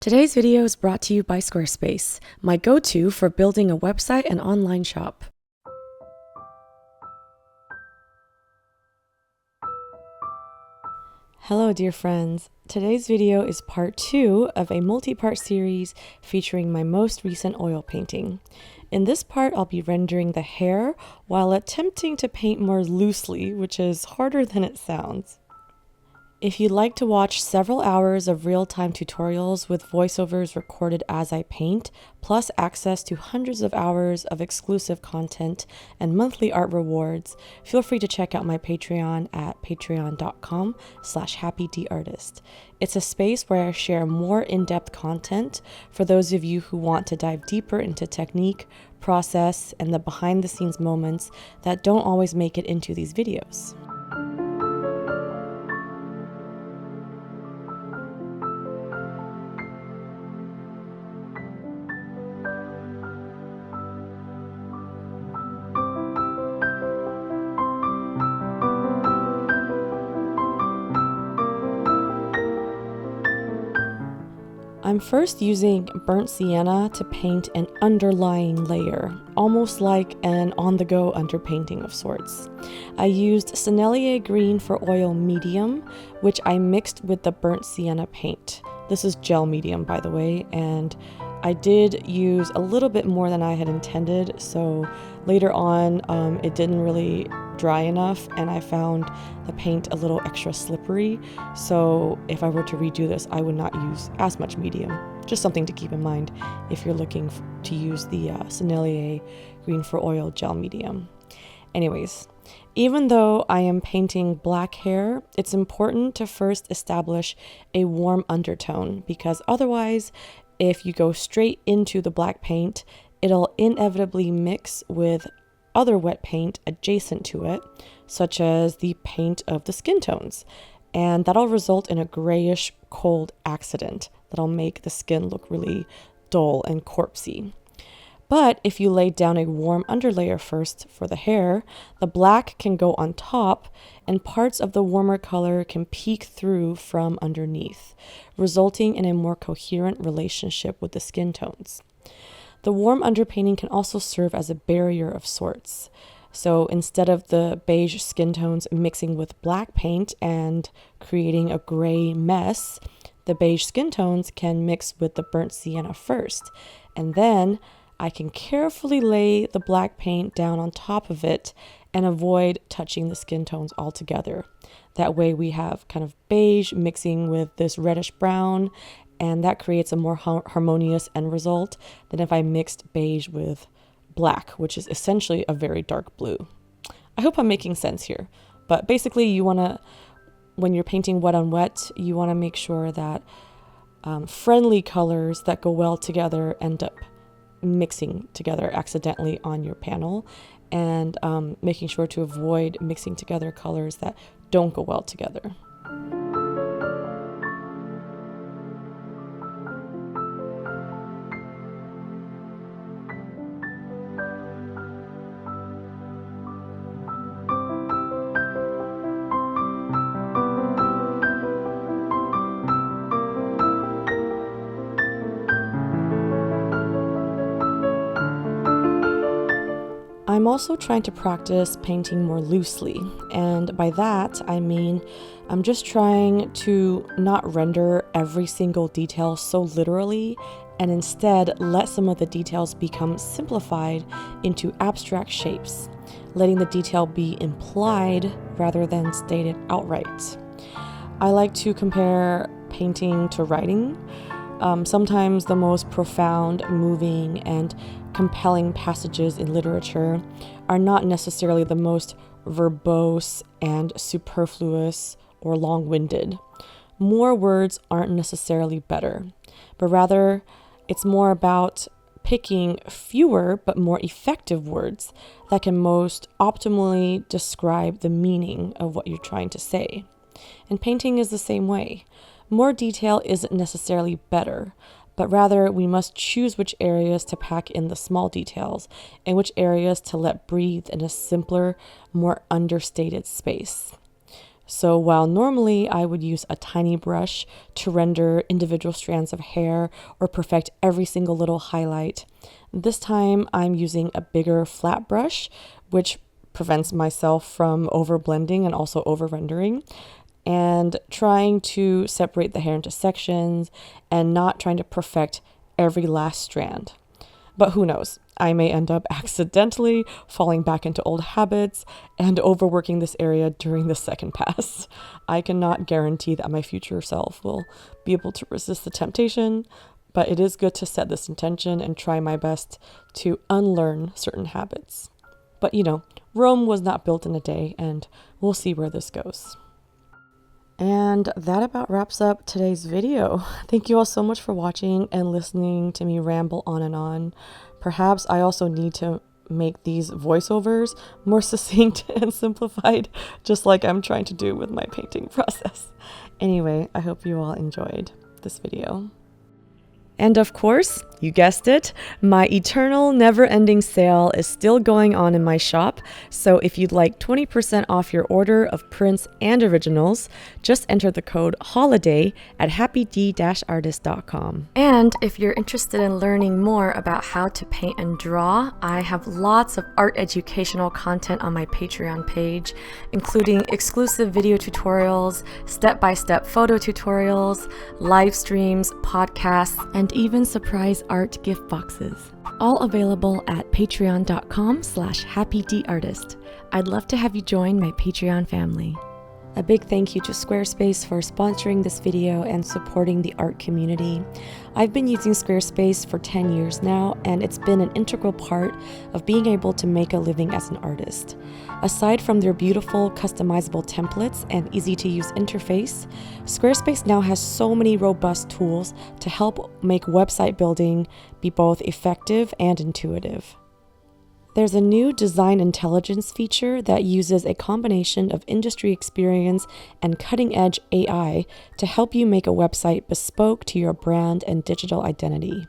Today's video is brought to you by Squarespace, my go-to for building a website and online shop. Hello dear friends, today's video is part 2 of a multi-part series featuring my most recent oil painting. In this part I'll be rendering the hair while attempting to paint more loosely, which is harder than it sounds. If you'd like to watch several hours of real-time tutorials with voiceovers recorded as I paint, plus access to hundreds of hours of exclusive content and monthly art rewards, feel free to check out my Patreon at patreon.com/happydartist. It's a space where I share more in-depth content for those of you who want to dive deeper into technique, process, and the behind-the-scenes moments that don't always make it into these videos. I'm first using burnt sienna to paint an underlying layer, almost like an on-the-go underpainting of sorts. I used Sennelier green for oil medium, which I mixed with the burnt sienna paint. This is gel medium, by the way, and I did use a little bit more than I had intended, so later on it didn't really dry enough and I found the paint a little extra slippery, so if I were to redo this I would not use as much medium. Just something to keep in mind if you're looking to use the Sennelier green for oil gel medium. Anyways, even though I am painting black hair, it's important to first establish a warm undertone, because otherwise if you go straight into the black paint, it'll inevitably mix with other wet paint adjacent to it, such as the paint of the skin tones, and that'll result in a grayish cold accident that'll make the skin look really dull and corpsey. But if you lay down a warm underlayer first for the hair, the black can go on top and parts of the warmer color can peek through from underneath, resulting in a more coherent relationship with the skin tones. The warm underpainting can also serve as a barrier of sorts. So instead of the beige skin tones mixing with black paint and creating a gray mess, the beige skin tones can mix with the burnt sienna first, and then I can carefully lay the black paint down on top of it and avoid touching the skin tones altogether. That way we have kind of beige mixing with this reddish brown, and that creates a more harmonious end result than if I mixed beige with black, which is essentially a very dark blue. I hope I'm making sense here, but basically you want to, when you're painting wet on wet, you want to make sure that friendly colors that go well together end up mixing together accidentally on your panel, and making sure to avoid mixing together colors that don't go well together. I'm also trying to practice painting more loosely, and by that I mean I'm just trying to not render every single detail so literally, and instead let some of the details become simplified into abstract shapes, letting the detail be implied rather than stated outright. I like to compare painting to writing. Sometimes the most profound, moving, and compelling passages in literature are not necessarily the most verbose and superfluous or long-winded. More words aren't necessarily better, but rather it's more about picking fewer but more effective words that can most optimally describe the meaning of what you're trying to say. And painting is the same way. More detail isn't necessarily better, but rather we must choose which areas to pack in the small details and which areas to let breathe in a simpler, more understated space. So while normally I would use a tiny brush to render individual strands of hair or perfect every single little highlight, this time I'm using a bigger flat brush, which prevents myself from over blending and also over rendering, and trying to separate the hair into sections and not trying to perfect every last strand. But who knows? I may end up accidentally falling back into old habits and overworking this area during the second pass. I cannot guarantee that my future self will be able to resist the temptation, but it is good to set this intention and try my best to unlearn certain habits. But Rome was not built in a day, and we'll see where this goes. And that about wraps up today's video. Thank you all so much for watching and listening to me ramble on and on. Perhaps I also need to make these voiceovers more succinct and simplified, just like I'm trying to do with my painting process. Anyway, I hope you all enjoyed this video. And of course, you guessed it, my eternal never-ending sale is still going on in my shop, so if you'd like 20% off your order of prints and originals, just enter the code HOLIDAY at happyd-artist.com. And if you're interested in learning more about how to paint and draw, I have lots of art educational content on my Patreon page, including exclusive video tutorials, step-by-step photo tutorials, live streams, podcasts, and even surprise art gift boxes. All available at patreon.com/happydartist. I'd love to have you join my Patreon family. A big thank you to Squarespace for sponsoring this video and supporting the art community. I've been using Squarespace for 10 years now, and it's been an integral part of being able to make a living as an artist. Aside from their beautiful customizable templates and easy-to-use interface, Squarespace now has so many robust tools to help make website building be both effective and intuitive. There's a new design intelligence feature that uses a combination of industry experience and cutting-edge AI to help you make a website bespoke to your brand and digital identity.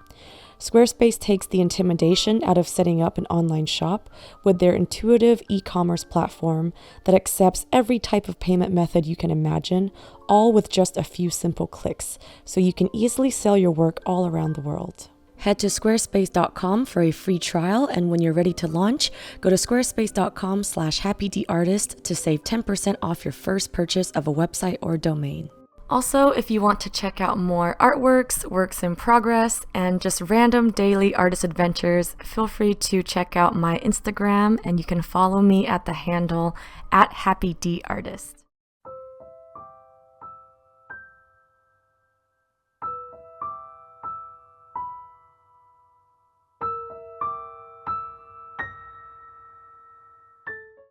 Squarespace takes the intimidation out of setting up an online shop with their intuitive e-commerce platform that accepts every type of payment method you can imagine, all with just a few simple clicks, so you can easily sell your work all around the world. Head to squarespace.com for a free trial, and when you're ready to launch, go to squarespace.com/happydartist to save 10% off your first purchase of a website or domain. Also, if you want to check out more artworks, works in progress, and just random daily artist adventures, feel free to check out my Instagram, and you can follow me at the handle @happydartist.